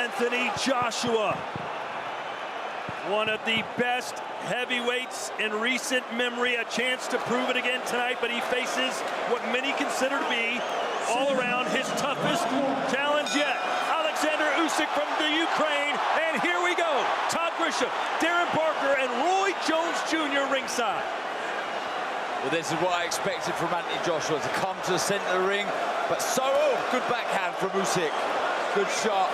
Anthony Joshua, one of the best heavyweights in recent memory, a chance to prove it again tonight, but he faces what many consider to be all around his toughest challenge yet. Oleksandr Usyk from the Ukraine, and here we go. Todd Grisham, Darren Barker, and Roy Jones Jr. ringside. Well, this is what I expected from Anthony Joshua, to come to the center of the ring, but good backhand from Usyk. Good shot.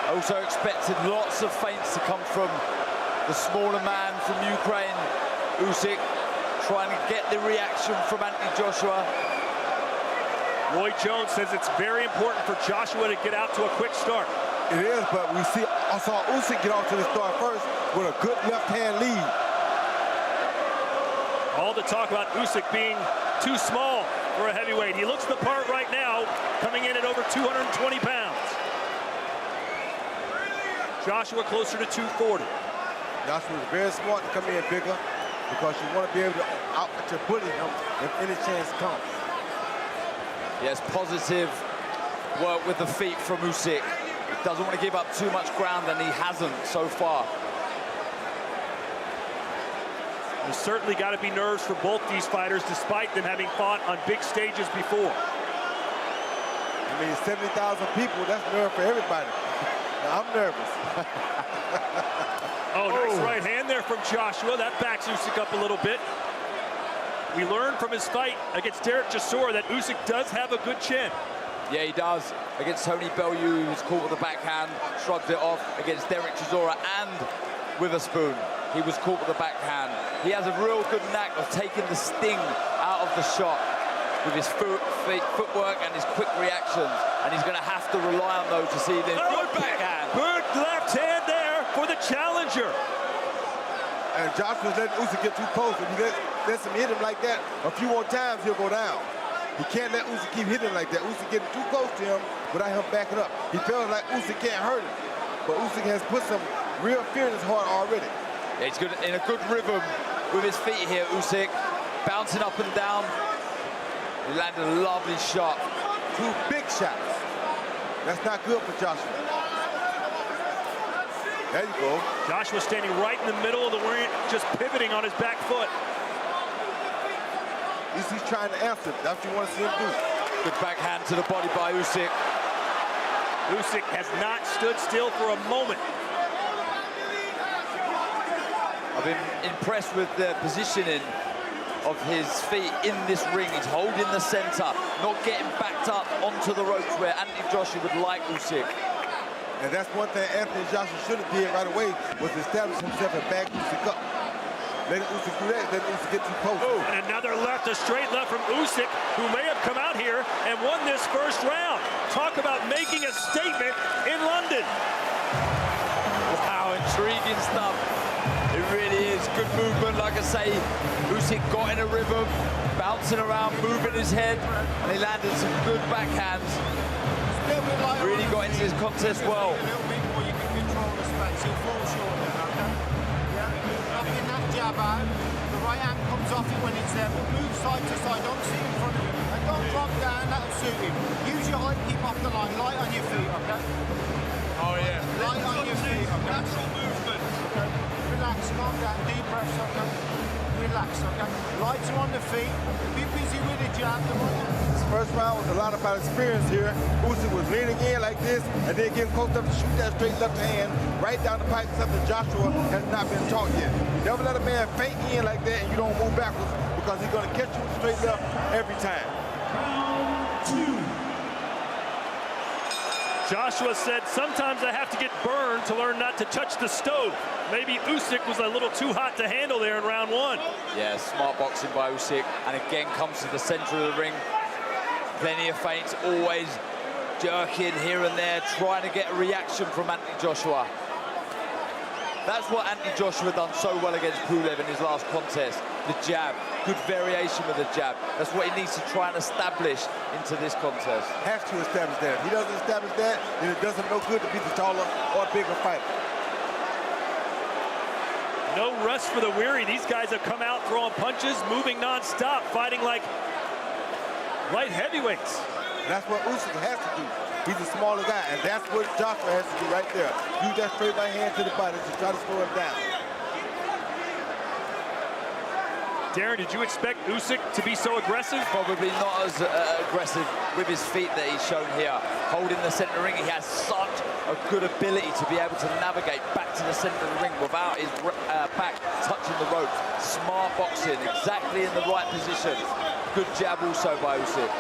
I also expected lots of feints to come from the smaller man from Ukraine, Usyk, trying to get the reaction from Anthony Joshua. Roy Jones says it's very important for Joshua to get out to a quick start. It is, but I saw Usyk get off to the start first with a good left-hand lead. All the talk about Usyk being too small for a heavyweight. He looks the part right now, coming in at over 220 pounds. Joshua closer to 240. Joshua is very smart to come in bigger because you want to be able to bully him if any chance comes. Yes, positive work with the feet from Usyk. He doesn't want to give up too much ground, and he hasn't so far. There's certainly got to be nerves for both these fighters, despite them having fought on big stages before. I mean, 70,000 people, that's nerve for everybody. Now, I'm nervous. Oh, nice right hand there from Joshua. That backs Usyk up a little bit. We learned from his fight against Derek Chisora that Usyk does have a good chin. Yeah, he does. Against Tony Bellew, he was caught with the backhand, shrugged it off. Against Derek Chisora and Witherspoon, he was caught with the backhand. He has a real good knack of taking the sting out of the shot with his footwork and his quick reactions. And he's going to have to rely on those to see the good backhand. Good left hand there for the challenger. And Joshua's letting Usyk get too close. If he lets him hit him like that a few more times, he'll go down. He can't let Usyk keep hitting like that. Usyk getting too close to him without him backing up. He feels like Usyk can't hurt him. But Usyk has put some real fear in his heart already. Yeah, he's good in a good rhythm with his feet here, Usyk. Bouncing up and down. He landed a lovely shot. Two big shots. That's not good for Joshua. There you go. Joshua standing right in the middle of the ring, just pivoting on his back foot. He's trying to answer. That's what you want to see him do. Good backhand to the body by Usyk. Usyk has not stood still for a moment. I've been impressed with the positioning of his feet in this ring. He's holding the center, not getting backed up onto the ropes where Anthony Joshua would like Usyk. And that's one thing Anthony Joshua should have did right away, was establish himself and back Usyk up. Let Usyk do that, let Usyk get too close. Oh, and another left, a straight left from Usyk, who may have come out here and won this first round. Talk about making a statement in London. Wow, intriguing stuff. It really is. Good movement, like I say. Usyk got in a rhythm, bouncing around, moving his head, and he landed some good backhands. Really got into this contest well. A little bit more, you can control the space. He'll fall short then, okay? Yeah. Knocking that jab out. The right hand comes off it when it's there, but move side to side. Don't sit in front of him. And don't drop down, that'll suit him. Use your height, keep off the line. Light on your feet, okay? Oh, yeah. Light on your feet, okay? Natural movement. Okay. Relax, calm down, deep breaths, okay? Relax, okay? Lights are on the feet. Be busy with the jab. This first round was a lot about experience here. Usyk was leaning in like this and then getting close up to shoot that straight left hand right down the pipe, something Joshua has not been taught yet. You never let a man feint in like that and you don't move backwards, because he's going to catch you with straight left every time. Joshua said, sometimes I have to get burned to learn not to touch the stove. Maybe Usyk was a little too hot to handle there in round one. Yeah, smart boxing by Usyk, and again comes to the center of the ring. Plenty of feints, always jerking here and there, trying to get a reaction from Anthony Joshua. That's what Anthony Joshua done so well against Pulev in his last contest. The jab, good variation with the jab. That's what he needs to try and establish into this contest. Has to establish that. If he doesn't establish that, then it doesn't no good to be the taller or bigger fighter. No rest for the weary. These guys have come out throwing punches, moving non-stop, fighting like light heavyweights. That's what Usyk has to do. He's a smaller guy, and that's what Joshua has to do right there. Use that straight right hand to the body to try to slow him down. Darren, did you expect Usyk to be so aggressive? Probably not as aggressive with his feet that he's shown here. Holding the center ring, he has such a good ability to be able to navigate back to the center of the ring without his back touching the rope. Smart boxing, exactly in the right position. Good jab also by Usyk.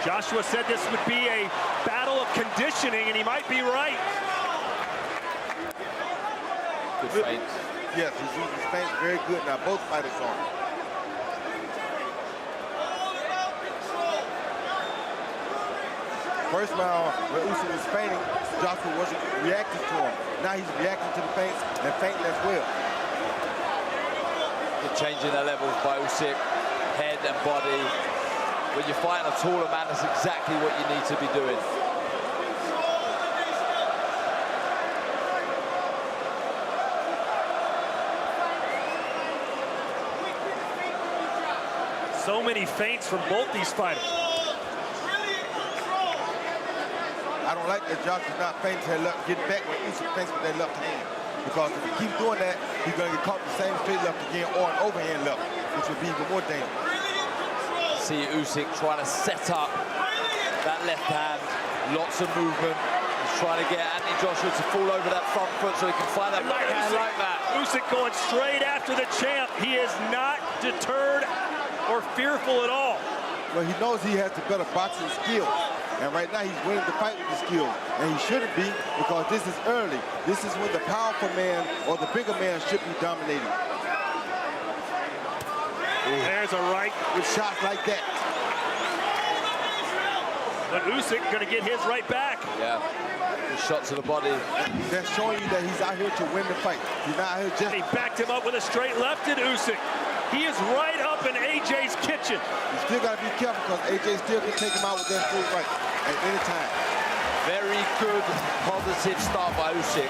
Joshua said this would be a battle of conditioning, and he might be right. Good feint. Yes, he's using his feint very good now. Both fighters on. First round, when Usyk was feinting, Joshua wasn't reacting to him. Now he's reacting to the feints and feinting as well. You're changing the levels by Usyk, head and body. When you're fighting a taller man, that's exactly what you need to be doing. So many feints from both these fighters. I don't like that Joshua's not feinting to that left, getting back when Usyk feints with that left hand. Because if he keeps doing that, he's going to get caught with the same straight left again or an overhand left, which would be even more dangerous. See Usyk trying to set up that left hand. Lots of movement. He's trying to get Anthony Joshua to fall over that front foot so he can find that right hand like that. Usyk going straight after the champ. He is not deterred or fearful at all. Well, he knows he has the better boxing skills. And right now he's winning the fight with the skills. And he shouldn't be, because this is early. This is when the powerful man or the bigger man should be dominating. There's a right. With shots like that. But Usyk going to get his right back. Yeah, good shot to the body. That's showing you that he's out here to win the fight. He's not out here just... He backed him up with a straight left at Usyk. He is right up in AJ's kitchen. You still got to be careful, because AJ still can take him out with that straight right at any time. Very good, positive start by Usyk.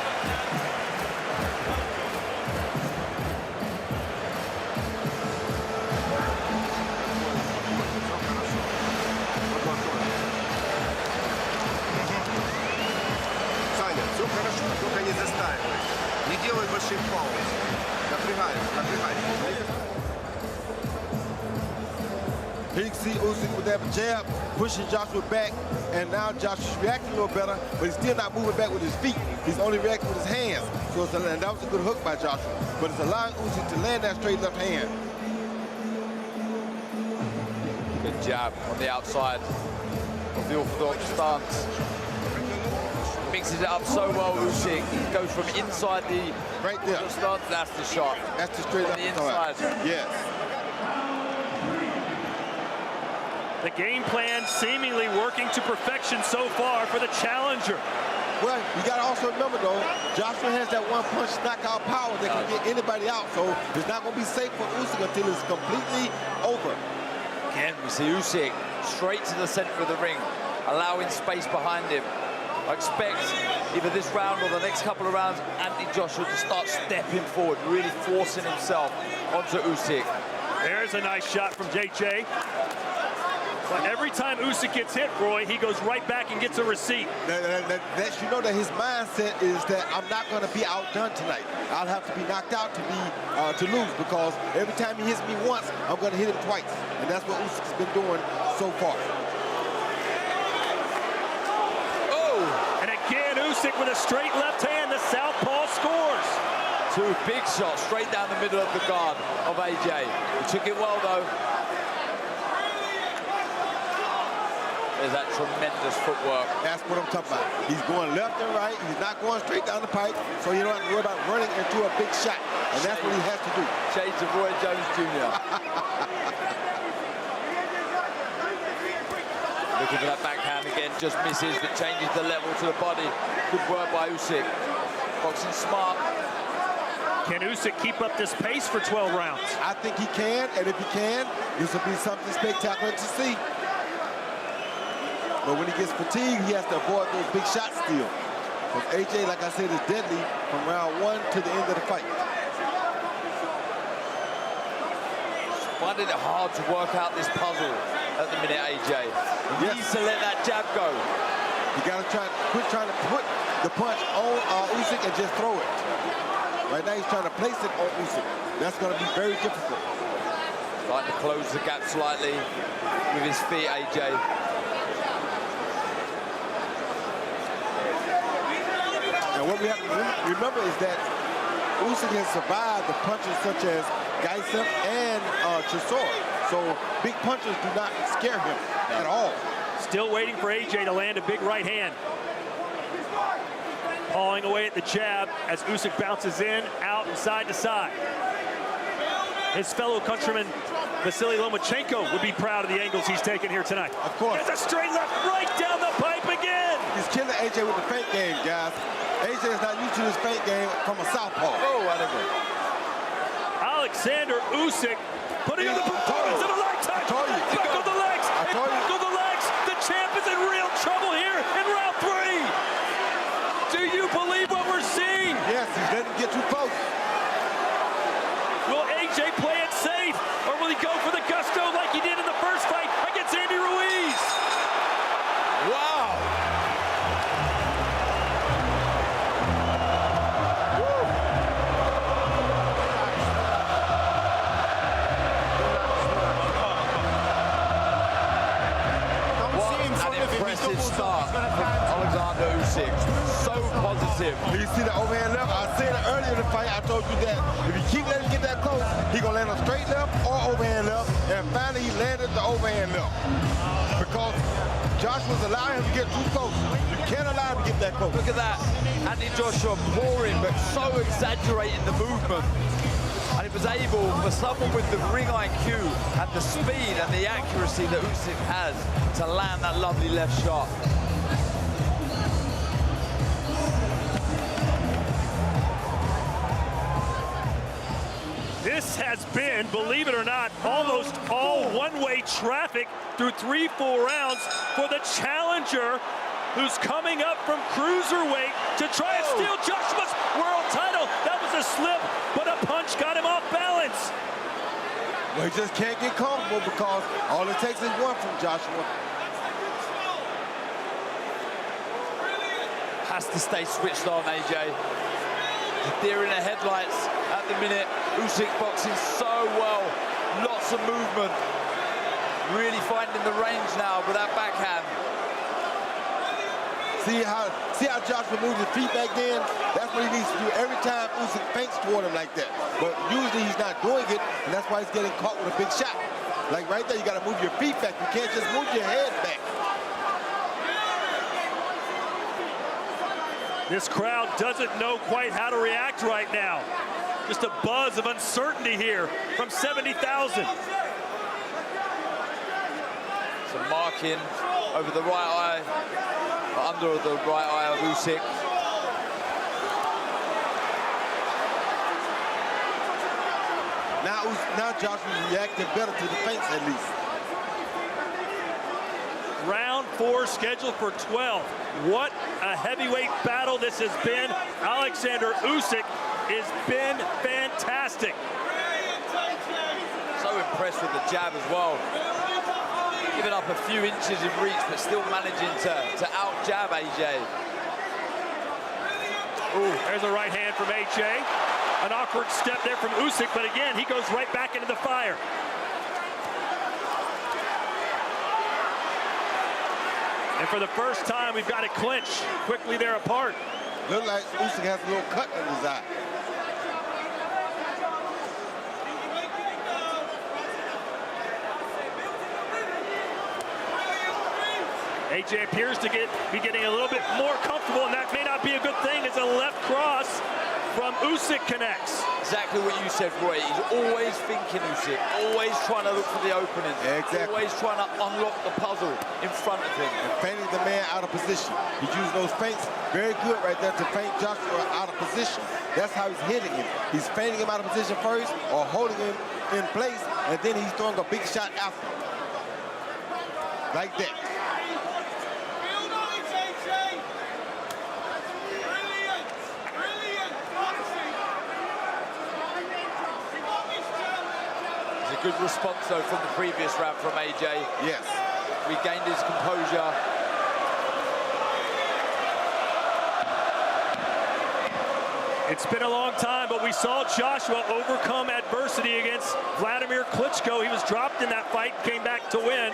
Саня, все хорошо, только не застаивай. Не делай больших пауз. Напрягай, напрягай. Here you can see Usyk with that jab, pushing Joshua back, and now Joshua's reacting a little better, but he's still not moving back with his feet. He's only reacting with his hands. So it's and that was a good hook by Joshua, but it's allowing Usyk to land that straight left hand. Good jab on the outside of the orthodox stance. Mixes it up so well, Usyk. He goes from inside the right there stance. That's the shot. That's the straight left inside. Yes. The game plan seemingly working to perfection so far for the challenger. Well, you got to also remember, though, Joshua has that one-punch knockout power that can get anybody out, so it's not going to be safe for Usyk until it's completely over. Again, we see Usyk straight to the center of the ring, allowing space behind him. I expect either this round or the next couple of rounds, Anthony Joshua to start stepping forward, really forcing himself onto Usyk. There's a nice shot from JJ. But every time Usyk gets hit, Roy, he goes right back and gets a receipt. You know that his mindset is that I'm not going to be outdone tonight. I'll have to be knocked out to lose, because every time he hits me once, I'm going to hit him twice. And that's what Usyk's been doing so far. Oh! And again, Usyk with a straight left hand. The southpaw scores. Two big shots straight down the middle of the guard of AJ. He took it well, though. There's that tremendous footwork. That's what I'm talking about. He's going left and right. He's not going straight down the pipe, so you don't have to worry about running into a big shot. And that's what he has to do. Shades of Roy Jones Jr. Looking for that backhand again, just misses, but changes the level to the body. Good work by Usyk. Boxing smart. Can Usyk keep up this pace for 12 rounds? I think he can, and if he can, this will be something spectacular to see. But when he gets fatigued, he has to avoid those big shots still. Because AJ, like I said, is deadly from round 1 to the end of the fight. Finding it hard to work out this puzzle at the minute, AJ. He Yes. needs to let that jab go. You got to quit trying to put the punch on Usyk and just throw it. Right now he's trying to place it on Usyk. That's going to be very difficult. Trying to close the gap slightly with his feet, AJ. And what we have to remember is that Usyk has survived the punches such as Gaisev and Chisora. So big punches do not scare him at all. Still waiting for AJ to land a big right hand. Pawing away at the jab as Usyk bounces in, out, and side to side. His fellow countryman, Vasily Lomachenko, would be proud of the angles he's taken here tonight. Of course. There's a straight left right down the pipe again. He's killing AJ with the feint game, guys. AJ is not used to this feint game from a southpaw. Oh, whatever. Oleksandr Usyk putting on the performance of a lifetime. Back on the legs. Back on the legs. The champ is in real trouble here in round 3. Do you believe what we're seeing? Yes, he's letting him get too close. Will AJ play it safe, or will he go for the gusto like he did in the first fight against Andy Ruiz? Wow. Impressive start from Oleksandr Usyk. So positive. You see the overhand left? I said it earlier in the fight. I told you that if you keep letting him get that close, he's going to land a straight left or overhand left. And finally, he landed the overhand left. Because Joshua's allowing him to get too close. You can't allow him to get that close. Look at that. Andy Joshua pouring, but so exaggerating the movement. And he was able, for someone with the ring IQ and the speed and the accuracy that Usyk has, to land that lovely left shot. This has been, believe it or not, almost all one-way traffic through 3-4 rounds for the challenger who's coming up from cruiserweight to try and steal Joshua's world title. That was a slip, but a punch got him off balance. Well, he just can't get comfortable because all it takes is one from Joshua. Has to stay switched on, AJ. Deer in the headlights at the minute. Usyk boxing so well. Lots of movement. Really finding the range now with that backhand. See how Joshua moves his feet back then? That's what he needs to do every time Usyk feints toward him like that. But usually he's not doing it, and that's why he's getting caught with a big shot. Like right there, you got to move your feet back. You can't just move your head back. This crowd doesn't know quite how to react right now. Just a buzz of uncertainty here from 70,000. Some marking over the right eye, under the right eye of Usyk. Now Joshua's reacting better to the feints at least. Round 4 scheduled for 12. What a heavyweight battle this has been. Oleksandr Usyk has been fantastic. So impressed with the jab as well. Giving up a few inches in reach, but still managing to out-jab AJ. Ooh, there's a right hand from AJ. An awkward step there from Usyk, but again, he goes right back into the fire. And for the first time, we've got a clinch. Quickly they're apart. Look like Usyk has a little cut in his eye. AJ appears to be getting a little bit more comfortable, and that may not be a good thing as a left cross from Usyk connects. Exactly what you said, Roy. He's always thinking Usyk, always trying to look for the opening. Exactly. Always trying to unlock the puzzle in front of him. And feinting the man out of position. He's using those feints very good right there to feint Joshua out of position. That's how he's hitting him. He's feinting him out of position first or holding him in place, and then he's throwing a big shot after. Like that. Good response, though, from the previous round from AJ. Yes. regained his composure. It's been a long time, but we saw Joshua overcome adversity against Vladimir Klitschko. He was dropped in that fight, came back to win.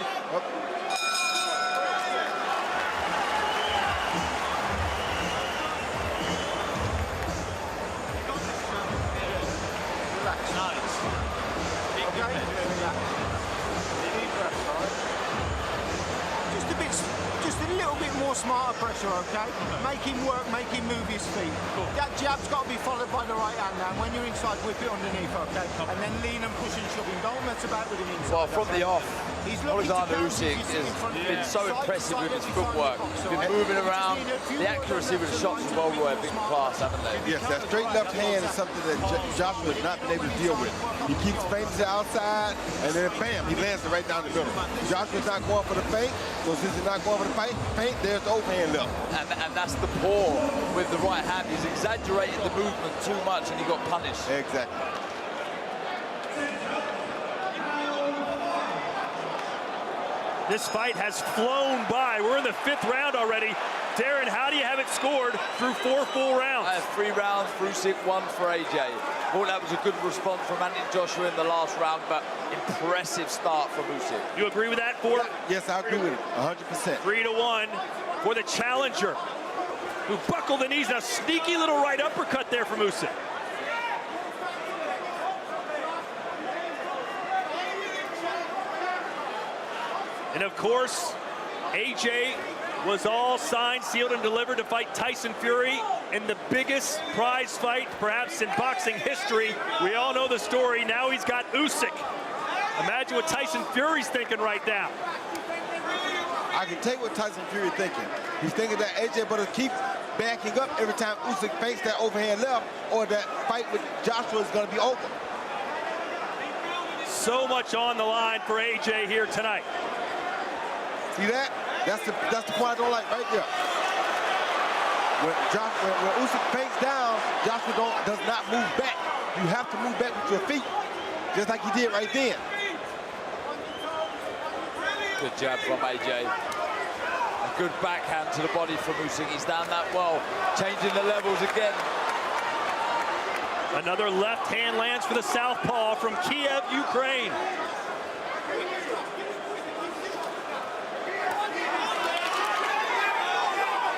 Just a little bit more smarter pressure, okay? Make him work, make him move his feet. That jab's got to be followed by the right hand now. When you're inside, whip it underneath, okay? And then lean and push and shove him. Don't mess about with him inside. Well, from the off, he's lucky to Oleksandr count Usyk if he's in front of has been him. so Side to impressive side with his every time footwork. he boxes, He's been okay? moving Just around. need a few The more accuracy with the shots as well were a big class, haven't they? Yes, that straight left hand is something that Joshua has not been able to deal with. He keeps feinting to the outside, and then bam, he lands it right down the middle. Joshua's not going for the feint, so since he's not going for the feint, there's the overhand left. And that's the paw with the right hand. He's exaggerated the movement too much, and he got punished. Exactly. This fight has flown by. We're in the 5th round already. Darren, how do you have it scored through 4 full rounds? 3 rounds for Usyk, 1 for AJ. I thought that was a good response from Anthony Joshua in the last round, but impressive start from Usyk. You agree with that, Ford? Yes, I agree with it, 100%. 3-1 for the challenger, who buckled the knees. A sneaky little right uppercut there from Usyk. And of course, AJ was all signed, sealed, and delivered to fight Tyson Fury in the biggest prize fight, perhaps in boxing history. We all know the story. Now he's got Usyk. Imagine what Tyson Fury's thinking right now. I can take what Tyson Fury thinking. He's thinking that AJ better keep backing up every time Usyk fakes that overhand left, or that fight with Joshua is going to be over. So much on the line for AJ here tonight. See that? That's the point I don't like right there. When Usyk fakes down, Joshua does not move back. You have to move back with your feet, just like he did right then. Good jab from AJ. A good backhand to the body from Usyk. He's down that well, changing the levels again. Another left hand lands for the southpaw from Kiev, Ukraine.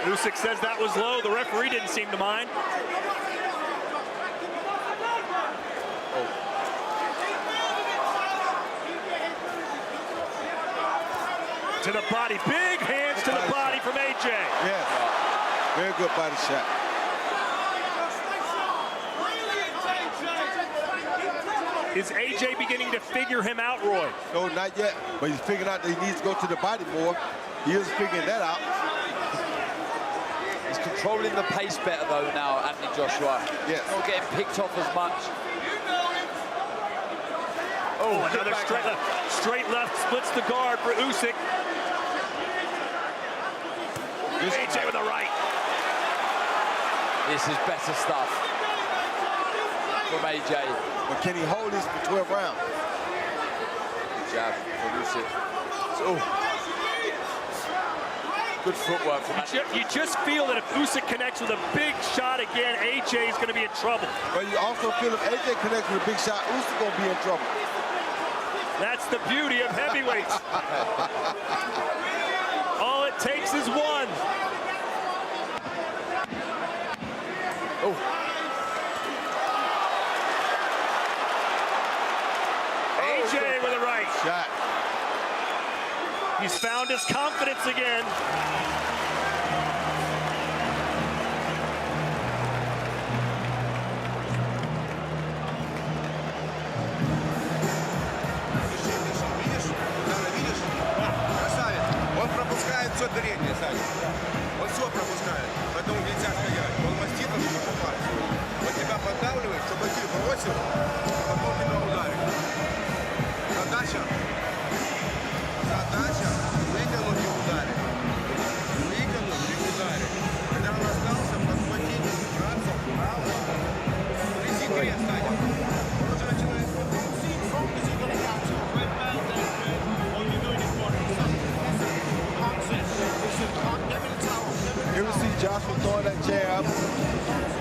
Usyk says that was low. The referee didn't seem to mind. To the body, big hands to the body from AJ. Yes, very good body shot. Is AJ beginning to figure him out, Roy? No, not yet, but he's figuring out that he needs to go to the body more. He is figuring that out. He's controlling the pace better though now, Anthony Joshua. Yes. Not getting picked off as much. Oh, another straight left splits the guard for Usyk. AJ with a right. This is better stuff from AJ. But can he hold this for 12 rounds? Good jab from Usyk. Good footwork from AJ. You just feel that if Usyk connects with a big shot again, AJ is going to be in trouble. But you also feel if AJ connects with a big shot, Usyk going to be in trouble. That's the beauty of heavyweights. All it takes is one. Oh. AJ with a right. Shot. He's found his confidence again. Он пропускает все переднее, Саня. Он все пропускает. Поэтому нельзя стоять. Он маститом, чтобы попасть. Он тебя поддавливает, чтобы ты бросил, а потом тебя ударит. Задача вытянуть и ударить. Вытянуть и ударить. Когда он остался, подхватить, браться вправо. Присекре, Саня. Он уже начинает. Joshua throwing that jab,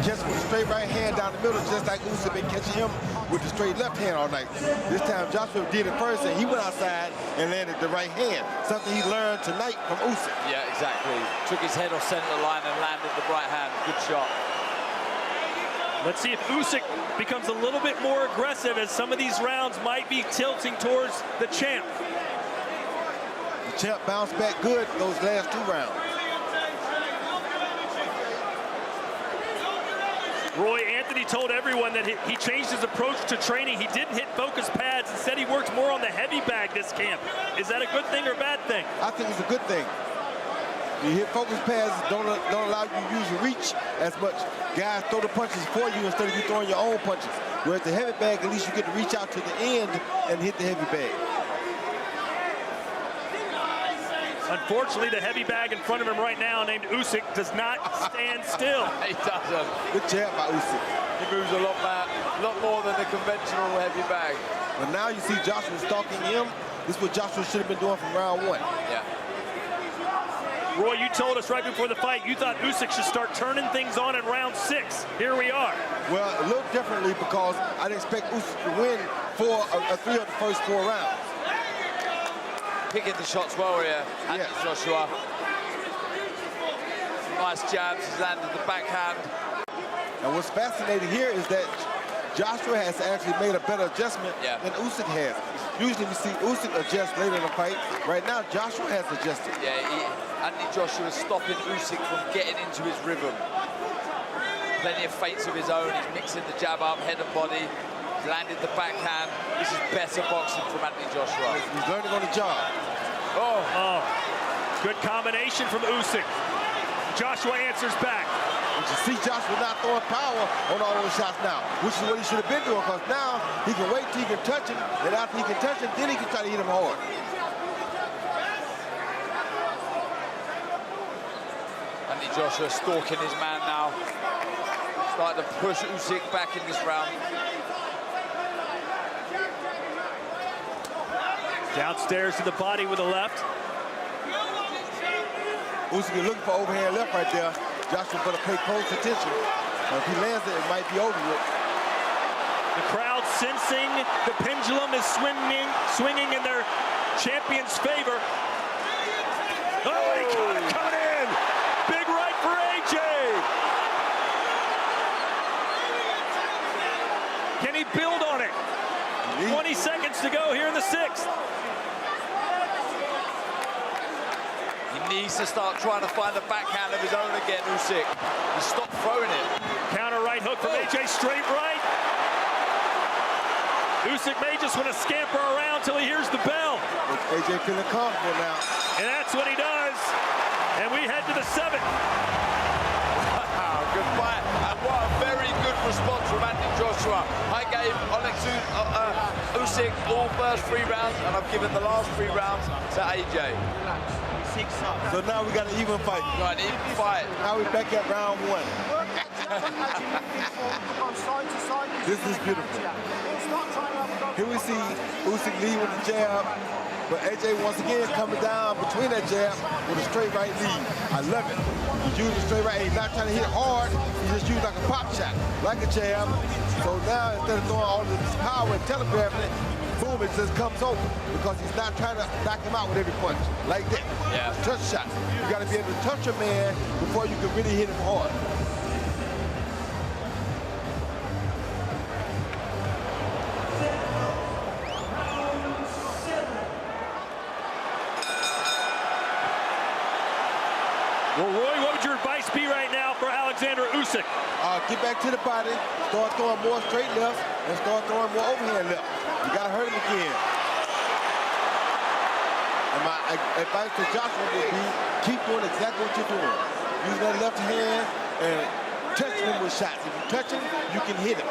catch him with a straight right hand down the middle, just like Usyk been catching him with the straight left hand all night. This time Joshua did it first, and he went outside and landed the right hand, something he learned tonight from Usyk. Yeah, exactly. Took his head off center line and landed the right hand. Good shot. Let's see if Usyk becomes a little bit more aggressive, as some of these rounds might be tilting towards the champ. The champ bounced back good those last 2 rounds. Roy, Anthony told everyone that he changed his approach to training. He didn't hit focus pads. Instead, he worked more on the heavy bag this camp. Is that a good thing or a bad thing? I think it's a good thing. You hit focus pads, don't allow you to use your reach as much. Guys throw the punches for you instead of you throwing your own punches. Whereas the heavy bag, at least you get to reach out to the end and hit the heavy bag. Unfortunately, the heavy bag in front of him right now, named Usyk, does not stand still. He doesn't. Good jab by Usyk. He moves a lot more than the conventional heavy bag. But now you see Joshua stalking him. This is what Joshua should have been doing from round 1. Yeah. Roy, you told us right before the fight you thought Usyk should start turning things on in round 6. Here we are. Well, a little differently because I didn't expect Usyk to win 3 of the first 4 rounds. Picking the shots well here, Yes. Joshua. Nice jabs, he's landed the backhand. And what's fascinating here is that Joshua has actually made a better adjustment than Usyk has. Usually we see Usyk adjust later in the fight. Right now, Joshua has adjusted. Yeah, Anthony Joshua is stopping Usyk from getting into his rhythm. Plenty of feints of his own. He's mixing the jab up, head and body. He's landed the backhand. This is better boxing from Anthony Joshua. He's learning on the job. Oh, good combination from Usyk. Joshua answers back. But you see Joshua not throwing power on all those shots now, which is what he should have been doing, because now he can wait till he can touch him, and after he can touch him, then he can try to hit him hard. Anthony Joshua stalking his man now. Starting to push Usyk back in this round. Downstairs to the body with the left. Usyk is looking for overhand left right there. Joshua better pay close attention. If he lands it, it might be over with. The crowd sensing the pendulum is swinging in their champion's favor. Oh, he got it coming in. Big right for AJ. Can he build on it? 20 seconds to go here in the 6th. He needs to start trying to find the backhand of his own again, Usyk. He stopped throwing it. Counter right hook from AJ, straight right. Usyk may just want to scamper around till he hears the bell. AJ feeling comfortable now. And that's what he does. And we head to the 7th. Wow, good fight. And what a very good response from Anthony Joshua. I gave Usyk all first 3 rounds, and I've given the last 3 rounds to AJ. So now we got an even fight. Got an even fight. Now we're back at round 1. This is beautiful. Here we see Usyk lead with the jab, but AJ once again coming down between that jab with a straight right lead. I love it. He's using straight right. He's not trying to hit hard. He's just using like a pop shot, like a jab. So now instead of throwing all this power and telegraphing it, boom, it just comes open because he's not trying to knock him out with every punch like that. Yeah. Touch shot. You got to be able to touch a man before you can really hit him hard. Well, Roy, what would your advice be right now for Oleksandr Usyk? Get back to the body, start throwing more straight left, and start throwing more overhand left. You got to hurt him again. And my advice to Joshua would be, keep doing exactly what you're doing. Use that left hand and touch him with shots. If you touch him, you can hit him.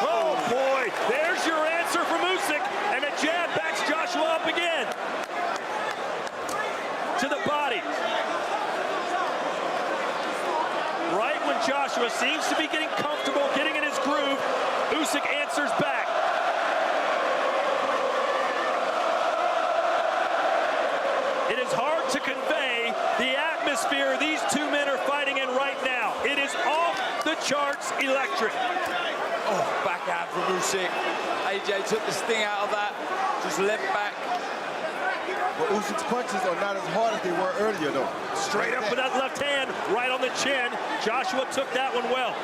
Oh, boy, there's your answer from Usyk, and a jab backs Joshua up again. To the body. Right when Joshua seems to be getting comfortable, getting in his groove. Usyk answers back. It is hard to convey the atmosphere these two men are fighting in right now. It is off the charts electric. Oh, backhand from Usyk. AJ took the sting out of that, just leant back. But Usyk's punches are not as hard as they were earlier, though. Straight up with that left hand, right on the chin. Joshua took that one well.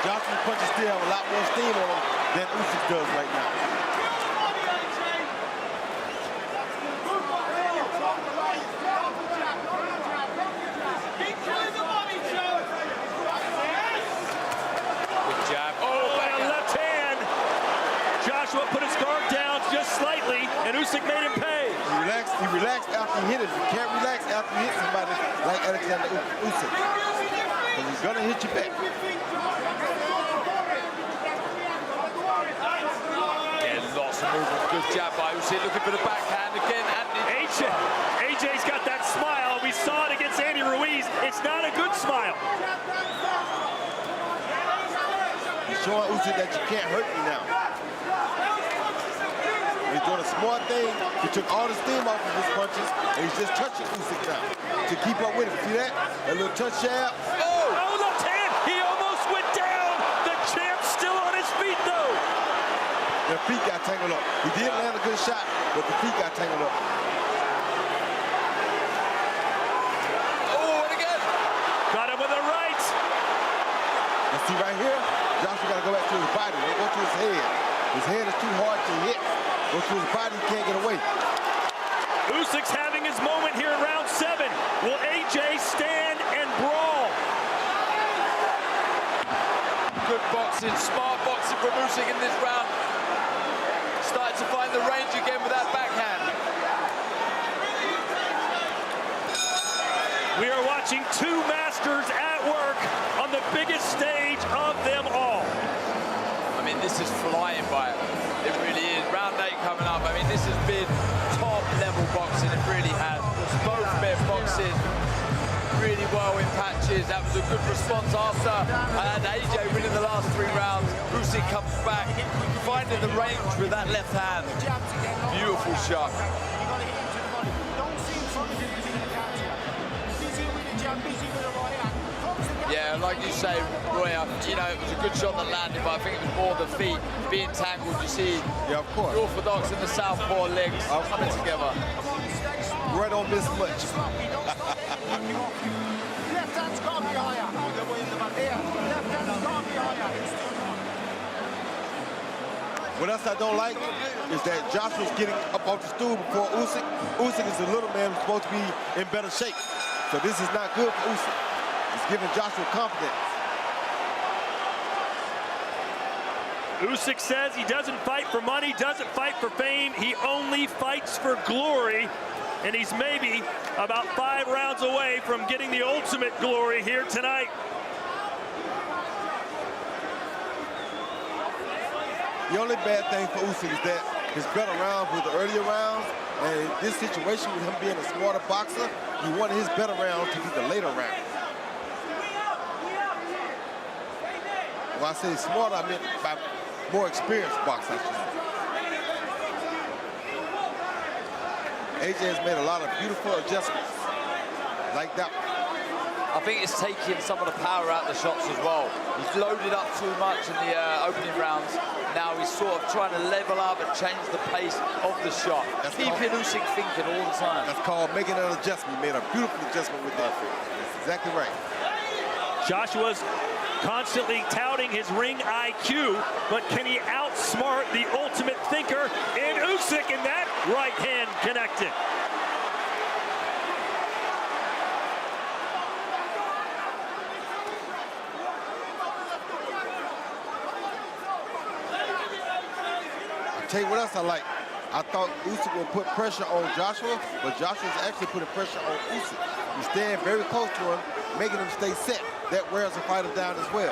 Joshua's punches still have a lot more steam on them than Usyk does right now. Good jab. Oh, by a left hand. Joshua put his guard down just slightly, and Usyk made him pay. He relaxed after he hit it. You can't relax after you hit somebody like Oleksandr Usyk. Because he's gonna hit you back. Yeah, lots of movement. Good jab by Usyk. Looking for the backhand again. AJ's got that smile. We saw it against Andy Ruiz. It's not a good smile. He's showing Usyk that you can't hurt me now. He's doing a smart thing. He took all the steam off of his punches, and he's just touching Usyk now to keep up with him. See that? A little touch jab. Oh, left hand. He almost went down. The champ's still on his feet, though. The feet got tangled up. He did land a good shot, but the feet got tangled up. Oh, and again. Got him with a right. And see right here, Joshua got to go back to his body. Don't go to his head. His head is too hard to hit. Go to his body, he can't get away. Usyk's having his moment here in round 7. Will AJ stand and brawl? Good boxing, smart boxing from Usyk in this round. Starting to find the range again with that backhand. We are watching two masters at work on the biggest stage of them all. I mean, this is flying by. It really is. Round 8 coming up. I mean, this has been top-level boxing. It really has. Both men boxing really well in patches. That was a good response after. And AJ winning the last 3 rounds. Usyk comes back, finding the range with that left hand. Beautiful shot. Yeah, like you say, Roy, you know, it was a good shot that landed, but I think it was more the feet being tangled. You see, yeah, of course, the orthodox and the southpaw legs coming together. Roy don't miss much. Left hand's got to be higher. Left hand's got to be higher. What else I don't like is that Joshua's getting up off the stool before Usyk. Usyk is a little man who's supposed to be in better shape. So this is not good for Usyk. It's giving Joshua confidence. Usyk says he doesn't fight for money, doesn't fight for fame. He only fights for glory. And he's maybe about 5 rounds away from getting the ultimate glory here tonight. The only bad thing for Usyk is that his better rounds were the earlier rounds. And in this situation with him being a smarter boxer, he wanted his better rounds to be the later rounds. When I say smarter, I meant by more experienced boxer, I should say. AJ has made a lot of beautiful adjustments, like that one. I think it's taking some of the power out of the shots as well. He's loaded up too much in the opening rounds. Now he's sort of trying to level up and change the pace of the shot. Keeping Usyk thinking all the time. That's called making an adjustment. He made a beautiful adjustment with that. That's exactly right. Joshua's constantly touting his ring IQ, but can he outsmart the ultimate thinker in Usyk, and that right hand connected. I'll tell you what else I like. I thought Usyk would put pressure on Joshua, but Joshua's actually putting pressure on Usyk. He's staying very close to him, making him stay set. That wears the fighter down as well.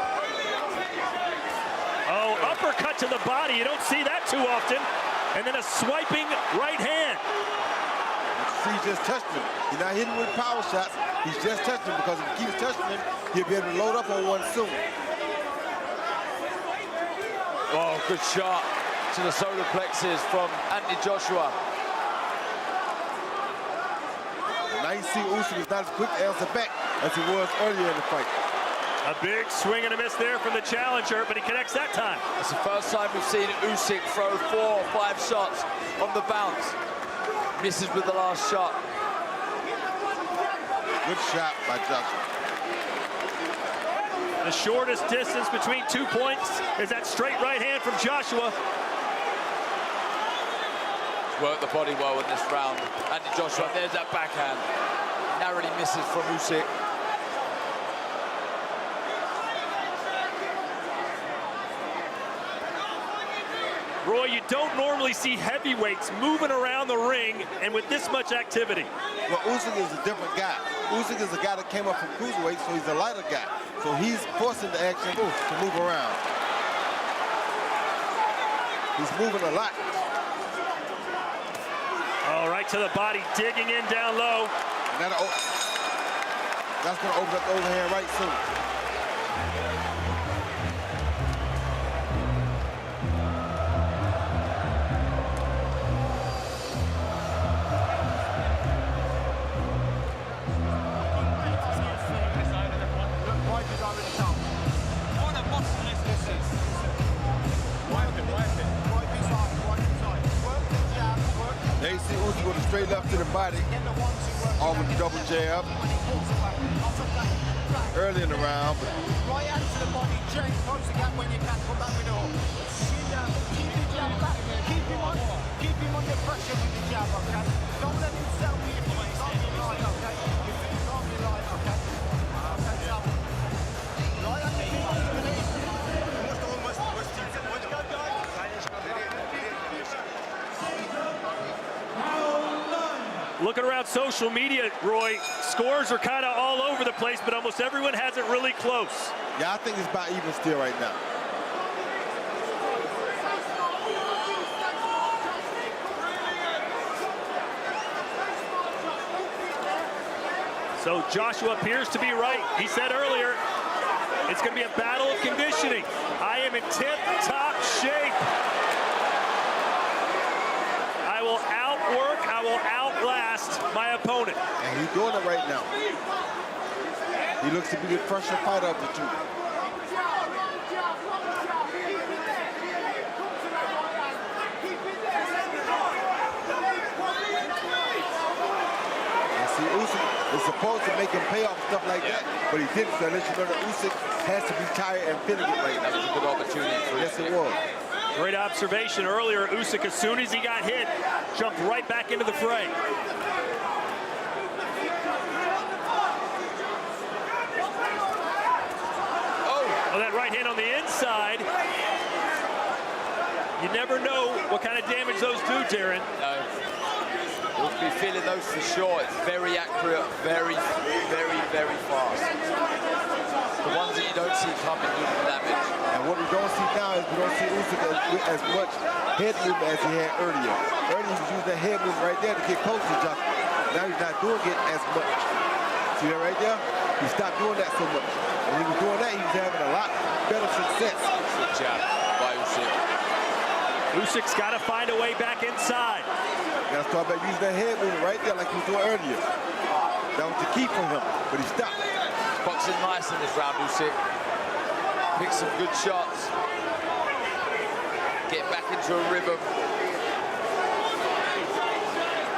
Oh, uppercut to the body. You don't see that too often. And then a swiping right hand. he's just touching him. He's not hitting with power shots. He's just touching him because if he keeps touching him, he'll be able to load up on one soon. Oh, good shot to the solar plexus from Anthony Joshua. Now you see Usyk is not as quick to answer back as he was earlier in the fight. A big swing and a miss there from the challenger, but he connects that time. It's the first time we've seen Usyk throw 4 or 5 shots on the bounce. Misses with the last shot. Good shot by Joshua. The shortest distance between 2 points is that straight right hand from Joshua. Worked the body well in this round. Anthony Joshua, there's that backhand. Narrowly misses from Usyk. Roy, you don't normally see heavyweights moving around the ring and with this much activity. Well, Usyk is a different guy. Usyk is a guy that came up from cruiserweight, so he's a lighter guy. So he's forcing the action to move around. He's moving a lot. All right, to the body, digging in down low. And that's going to open up the overhand right soon. There you see Usyk with a straight left to the body, off with the double jab. Early in the round. Right hand to the body, Jake, close the gap when you can, come back with all. Keep the jab back, keep him under pressure with the jab, okay? Don't let him sell me if he's on your line, okay? If he's on your line, okay? Okay, so, right hand to the body. Looking around social media, Roy, scores are kind of all over the place, but almost everyone has it really close. Yeah, I think it's about even still right now. So Joshua appears to be right. He said earlier, it's going to be a battle of conditioning. I am in tip-top shape. I will outwork, I will outlast my opponent. And he's doing it right now. He looks to be the fresher fighter of the two. And see, Usyk is supposed to make him pay off stuff like that, but he didn't. So unless you know that Usyk has to be tired and feeling it right now. That was a good opportunity for Yes, it was. Great observation earlier. Usyk, as soon as he got hit, jumped right back into the fray. Oh, that right hand on the inside. You never know what kind of damage those do, Darren. No. We'll be feeling those for sure. It's very accurate, very, very, very fast. The ones that you don't see coming do the damage. And what we don't see now is we don't see Usyk as much head movement as he had earlier. Earlier he was using that head movement right there to get close to Joshua. Now he's not doing it as much. See that right there? He stopped doing that so much. When he was doing that, he was having a lot better success. Good jab by Usyk. Usyk's got to find a way back inside. Got to start back using that head movement right there like he was doing earlier. That was the key for him, but he stopped. Boxing nice in this round, Usyk. Pick some good shots. Get back into a rhythm.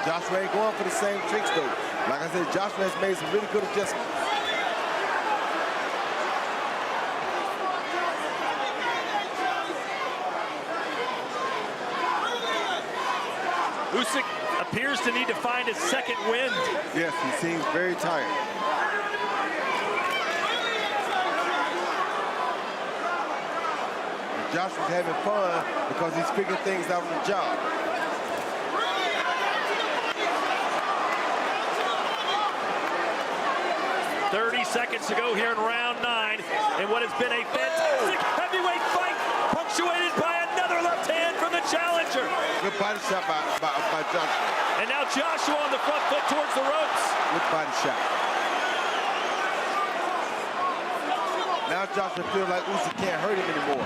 Joshua ain't going for the same tricks though. Like I said, Joshua has made some really good adjustments. Usyk appears to need to find his second wind. Yes, he seems very tired. Joshua's having fun because he's figuring things out on the job. Seconds to go here in round 9 in what has been a fantastic heavyweight fight, punctuated by another left hand from the challenger. Good body shot by Joshua. And now Joshua on the front foot towards the ropes. Good body shot. Now Joshua feels like Usyk can't hurt him anymore.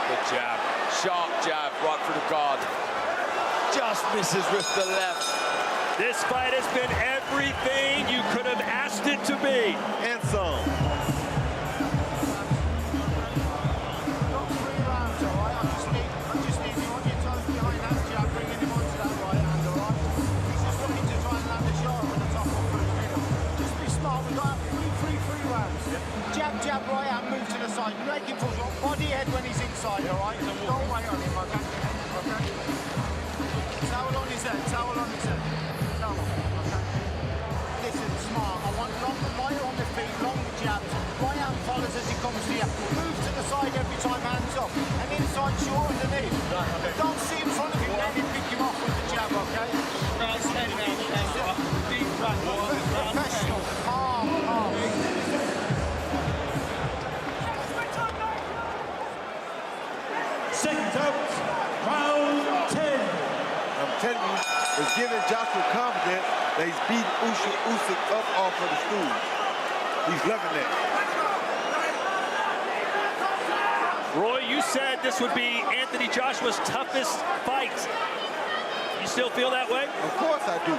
Good jab. Sharp jab right through the guard. Just misses with the left. This fight has been everything you could have asked it to be. And some. Jab, right hand, move to the side. Make him push off. Body head when he's inside, all right? Don't wait on him, okay? Okay? Towel on his head, towel on his head. Towel, okay? Listen, smart. I want long, right on the feet, long jabs. Right hand follows as he comes here. Move to the side every time, hands up. And inside, short underneath. Right, okay. Don't see in front of him, let him pick him off with the jab, okay? Professional, calm. Second out, round 10. I'm telling you, it's giving Joshua confidence that he's beating Usyk up off of the stool. He's loving that. Roy, you said this would be Anthony Joshua's toughest fight. You still feel that way? Of course I do.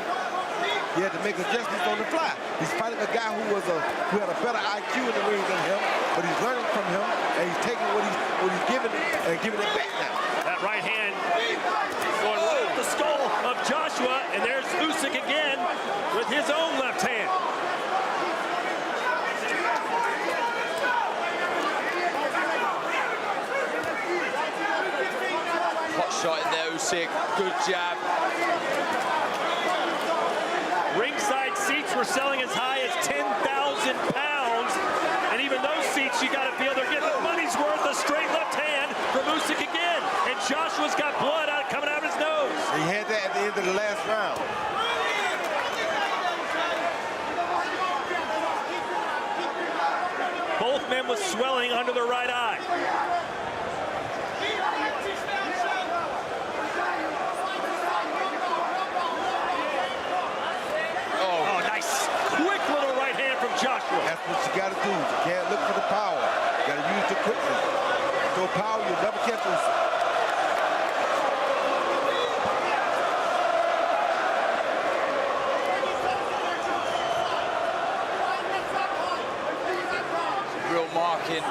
He had to make adjustments on the fly. He's fighting a guy who had a better IQ in the ring than him, but he's learning from him, and he's taking what he's giving and giving it back now. That right hand going low at the skull of Joshua, and there's Usyk again with his own left hand. Hot shot in there, Usyk. Good jab. Ringside seats were selling as high as 10,000 pounds, and even those seats, you got to feel they're getting their money's worth. A straight left hand from Usyk again, and Joshua's got blood coming out of his nose. He had that at the end of the last round. Both men with swelling under the right eye. Oh, nice. Quick little right hand from Joshua. That's what you got to do. You can't look for the power. You got to use the quickness. So power, you'll never catch Usyk. Real marking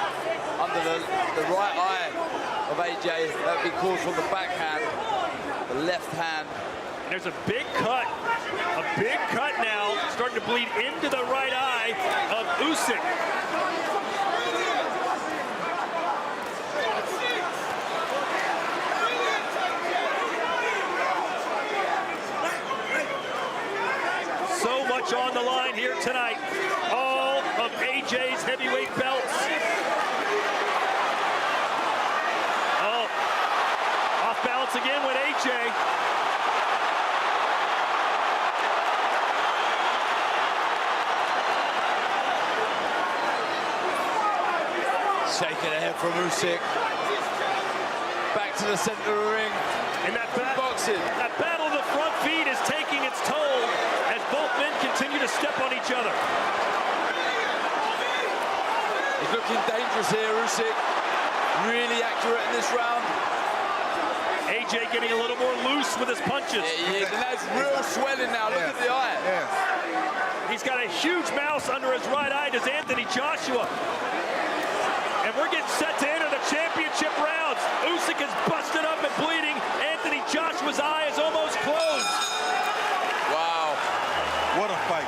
under the right eye of AJ. That would be called from the backhand. The left hand. There's a big cut now, starting to bleed into the right eye of Usyk. So much on the line here tonight. All of AJ's heavyweight belts. Oh, off balance again with AJ. Shaking ahead from Usyk. Back to the center of the ring. And that boxing. That battle of the front feet is taking its toll as both men continue to step on each other. He's looking dangerous here, Usyk. Really accurate in this round. AJ getting a little more loose with his punches. Yeah, he is, and that's real swelling now. Look at the eye. Yes. He's got a huge mouse under his right eye, does Anthony Joshua. And we're getting set to enter the championship rounds. Usyk is busted up and bleeding. Anthony Joshua's eye is almost closed. Wow. What a fight.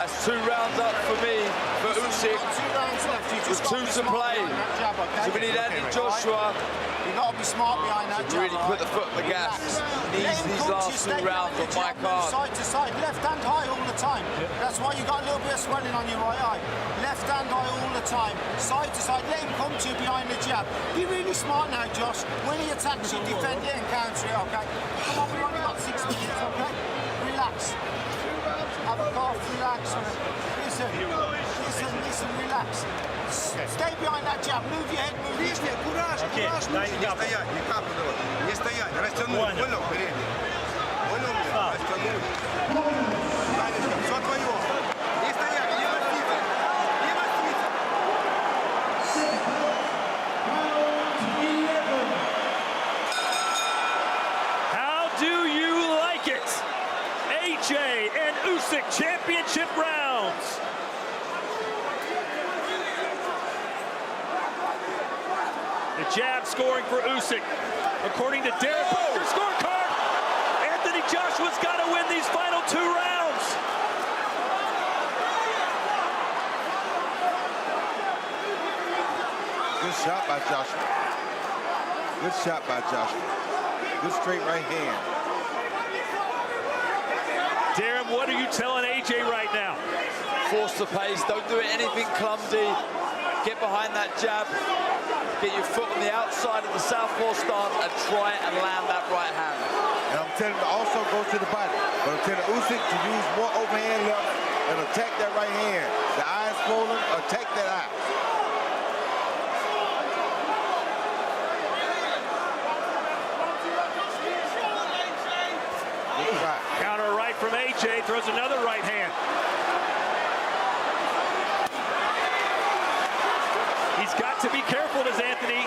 That's 2 rounds up for me, for Usyk. 2 rounds left. With 2 to play. So we need Anthony Joshua You've got to be smart behind that to jab. really put the foot on the gas. Needs these last 2 rounds on my card. Side to side, left hand high all the time. That's why you got a little bit of swelling on your right eye. Left hand high all the time, side to side. Let him come to you behind the jab. Be really smart now, Josh. When he attacks you, defend it and counter it, okay? Come on, we've only got 6 minutes, okay? Relax. Have a cough, relax. Listen. Listen, relax. Stay behind that jab. Move your head, move your head. Кураж, кураж. Не стоять, не капу давать. Не стоять, растянуть. Понял, передний? Понял меня? Растянуть. Танечка, все твое. Не стоять, не маститься. Не маститься. How do you like it? AJ and Usyk championship rounds. The jab scoring for Usyk. According to Derek Parker's scorecard, Anthony Joshua's got to win these final 2 rounds. Good shot by Joshua. Good shot by Joshua. Good straight right hand. Darren, what are you telling AJ right now? Force the pace, don't do anything clumsy. Get behind that jab. Get your foot on the outside of the southpaw stance and try and land that right hand. And I'm telling him to also go to the body. But I'm telling Usyk to use more overhand left and attack that right hand. The eye is swollen, attack that eye. Good try. Counter right from AJ, throws another right hand. He's got to be careful, does Anthony.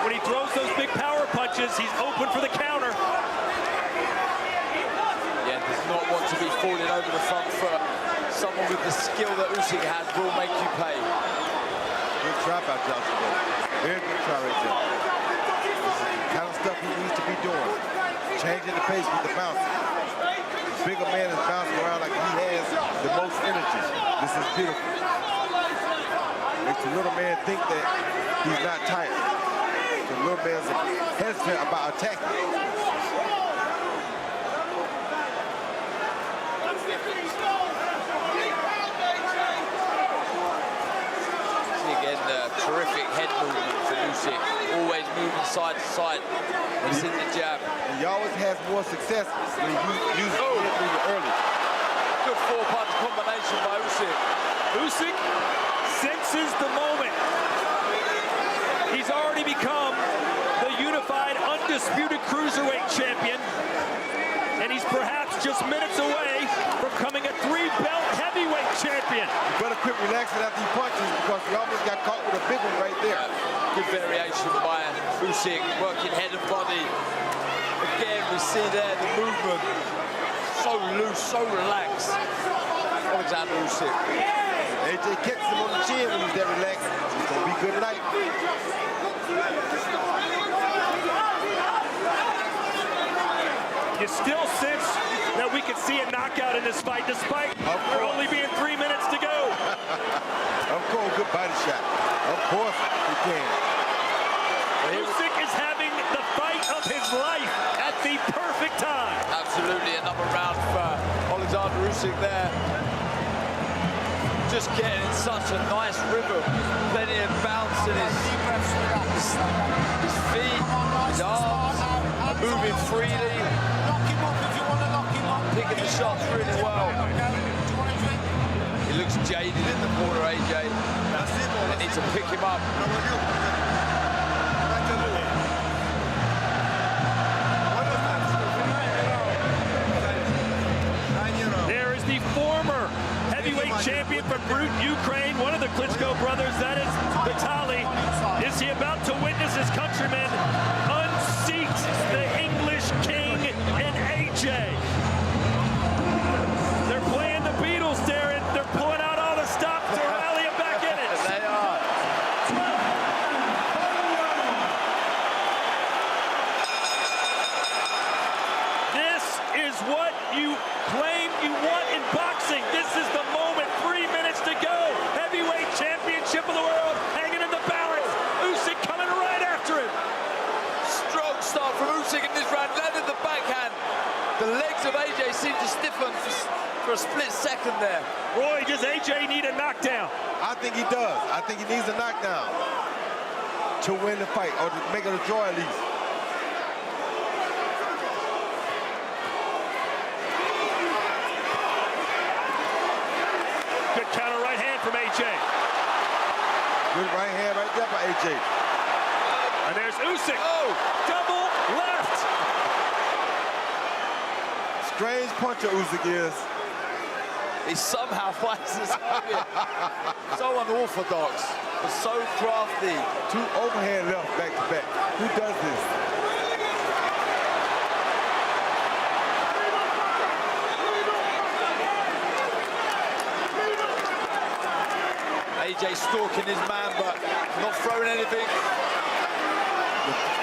When he throws those big power punches, he's open for the counter. Yeah, does not want to be falling over the front foot. Someone with the skill that Usyk has will make you pay. Good try by Joshua. Very good try right there. This is the kind of stuff he needs to be doing. Changing the pace with the bouncing. The bigger man is bouncing around like he has the most energy. This is beautiful. Makes the little man think that he's not tired. The little man's hesitant about attacking. Again, terrific head movement for Usyk. Always moving side to side. He's in the jab. And he always has more success when he uses the head movement early. Good 4-punch combination by Usyk. Usyk senses the moment. He's already become the unified, undisputed cruiserweight champion. And he's perhaps just minutes away from becoming a 3-belt heavyweight champion. You better quit relaxing after he punches because he almost got caught with a big one right there. Good variation by Usyk, working head and body. Again, we see there the movement. So loose, so relaxed. Oleksandr Usyk. AJ catches him on the chin when he's that relaxed. It's going to be good night. You still sense that we could see a knockout in this fight, despite there only being 3 minutes to go. Of course, good body shot. Of course, he can. Usyk is having the fight of his life at the perfect time. Absolutely, another round for Oleksandr Usyk there. Just getting in such a nice rhythm. Plenty of bounce in his feet, his arms, moving freely. Lock him up if you want to lock him up. Picking the shots really well. He looks jaded in the corner, AJ. They need to pick him up. There is the former heavyweight champion from Ukraine, one of the Klitschko brothers, that is Vitaly. Is he about to witness his countrymen unseat the English king and AJ? They're playing the Beatles, Darren. They're pulling out all the stops to rally him back in it. They are. This is what you claim you want in boxing. This is the moment. 3 minutes to go. Heavyweight championship of the world hanging in the balance. Usyk coming right after him. Strong start from Usyk in this round. Landed the backhand. The legs of AJ seem to stiffen for a split second there. Roy, does AJ need a knockdown? I think he does. I think he needs a knockdown to win the fight or to make it a draw at least. Good counter right hand from AJ. Good right hand right there by AJ. And there's Usyk. Oh! Double left. Strange puncher Usyk is. He somehow finds his target. So unorthodox, but so crafty. 2 overhand left back to back. Who does this? AJ stalking his man, but not throwing anything.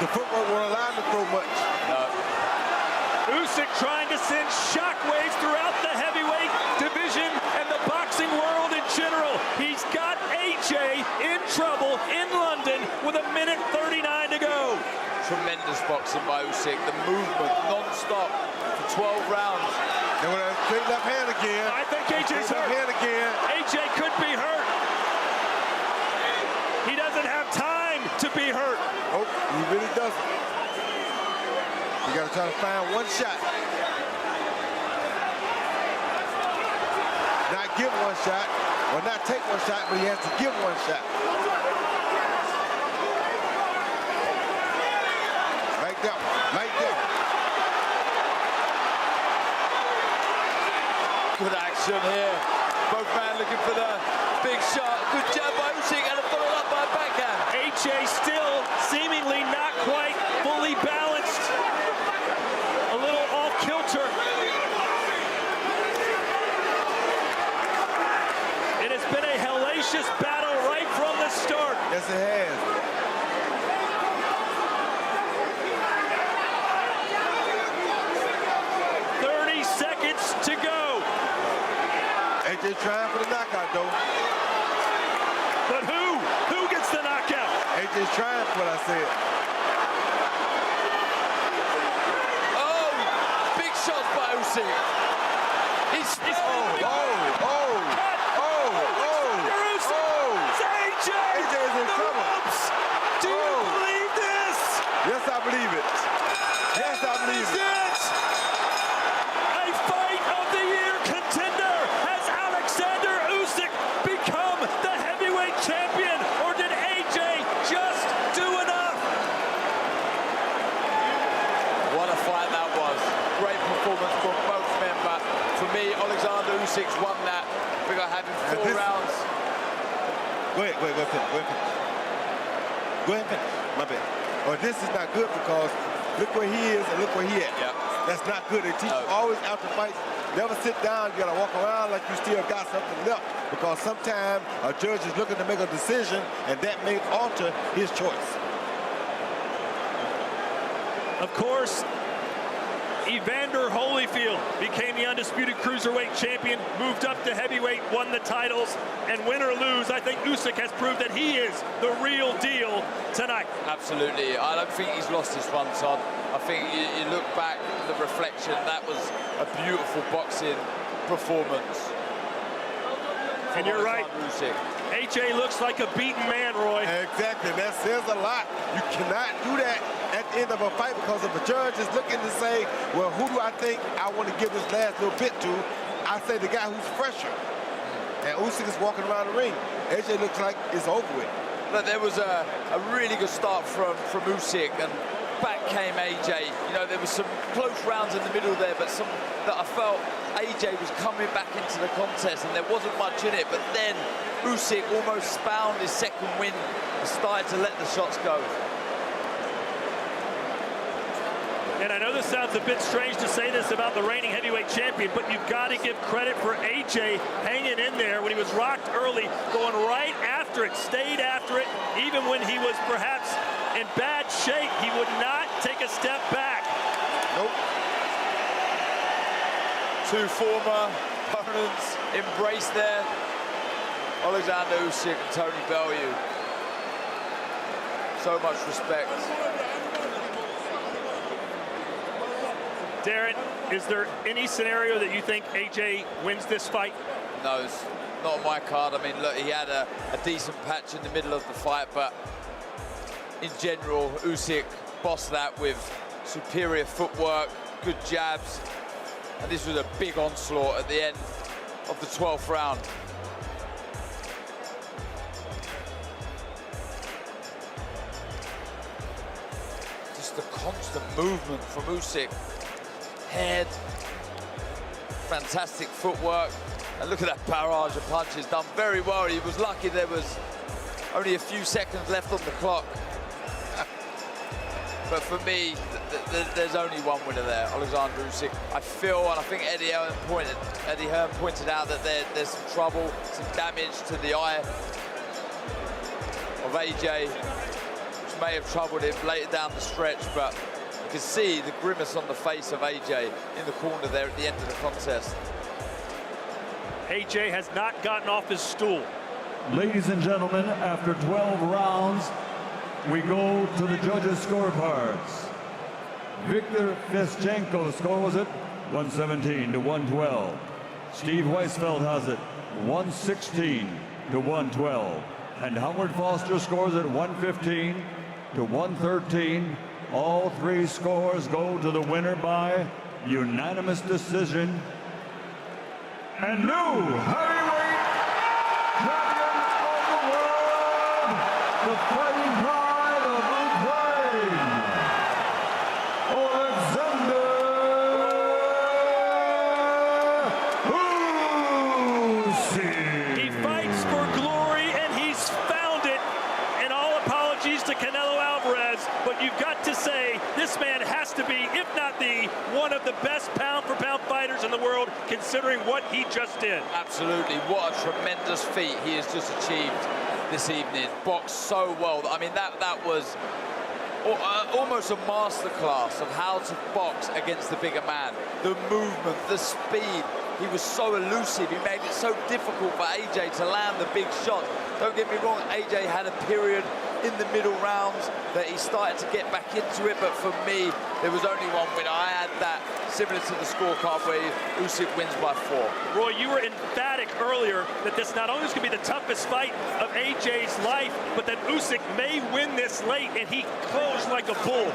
The footwork won't allow him to throw much. No. Usyk trying to send shockwaves throughout the heavyweight division and the boxing world in general. He's got AJ in trouble in London with 1:39 to go. Tremendous boxing by Usyk. The movement non-stop for 12 rounds. And with a straight left hand again. I think AJ's Straight left hurt. hand again. AJ could be hurt. He doesn't have time to be hurt. Nope, he really doesn't. You gotta try to find one shot. Not give one shot, or not take one shot, but he has to give one shot. Like that, like that. Good action here. Both men looking for the big shot. Good jab by Usyk and followed up by a backhand. AJ still seemingly not quite fully balanced. A little off kilter. It has been a hellacious battle right from the start. Yes, it has. To go. AJ trying for the knockout, though. But who gets the knockout? AJ's trying for what I said. Oh, big shots by Usyk. He's AJ! AJ is in trouble. Do you believe this? Yes, I believe it. Yes, I believe it. A fight of the year contender. Has Oleksandr Usyk become the heavyweight champion, or did AJ just do enough? What a fight that was. Great performance from both men, but for me, Oleksandr Usyk's won that. We got having 4 rounds. Go ahead, finish. Go ahead and finish. My bad. Well, this is not good because look where he is and look where he at. Yep. That's not good. They teach you always after fights, never sit down. You gotta walk around like you still got something left, because sometimes a judge is looking to make a decision and that may alter his choice. Of course, Evander Holyfield became the undisputed cruiserweight champion, moved up to heavyweight, won the titles, and win or lose, I think Usyk has proved that he is the real deal tonight. Absolutely. I don't think he's lost this one, Todd. I think you look back, the reflection, that was a beautiful boxing performance. And you're right. Usyk. AJ looks like a beaten man, Roy. Exactly. That says a lot. You cannot do that at the end of a fight, because if a judge is looking to say, well, who do I think I want to give this last little bit to? I say the guy who's fresher. And Usyk is walking around the ring. AJ looks like it's over with. But there was a really good start from Usyk, and back came AJ. You know, there was some close rounds in the middle there, but some that I felt AJ was coming back into the contest and there wasn't much in it. But then Usyk almost found his second win and started to let the shots go. And I know this sounds a bit strange to say this about the reigning heavyweight champion, but you've got to give credit for AJ hanging in there when he was rocked early, going right after it, stayed after it, even when he was perhaps in bad shape. He would not take a step back. Nope. Two former opponents embraced there. Oleksandr Usyk and Tony Bellew. So much respect. Darren, is there any scenario that you think AJ wins this fight? No, it's not on my card. I mean, look, he had a decent patch in the middle of the fight, but in general, Usyk bossed that with superior footwork, good jabs, and this was a big onslaught at the end of the 12th round. constant movement from Usyk. Head, fantastic footwork. And look at that barrage of punches, done very well. He was lucky there was only a few seconds left on the clock. But for me, there's only one winner there, Oleksandr Usyk. I feel, and I think Eddie Hearn pointed out that there's some trouble, some damage to the eye of AJ, which may have troubled him later down the stretch, but you can see the grimace on the face of AJ in the corner there at the end of the contest. AJ has not gotten off his stool. Ladies and gentlemen, after 12 rounds, we go to the judges' scorecards. Victor Fischenko scores it 117 to 112. Steve Weisfeld has it 116 to 112. And Howard Foster scores it 115 to 113. All three scores go to the winner by unanimous decision. And new heavyweight champion of the world, the fighting pride of Ukraine, Oleksandr Usyk. He fights for glory, and he's found it. And all apologies to Canelo Alvarez, but you've got to say this man has to be, if not the one of the best pound-for-pound fighters in the world, considering what he just did. Absolutely, what a tremendous feat he has just achieved this evening. Boxed so well. I mean, that was almost a masterclass of how to box against the bigger man. The movement, the speed. He was so elusive. He made it so difficult for AJ to land the big shots. Don't get me wrong, AJ had a period in the middle rounds that he started to get back into it, but for me, there was only one winner. I had that similar to the scorecard where Usyk wins by 4. Roy, you were emphatic earlier that this not only is going to be the toughest fight of AJ's life, but that Usyk may win this late, and he closed like a bull.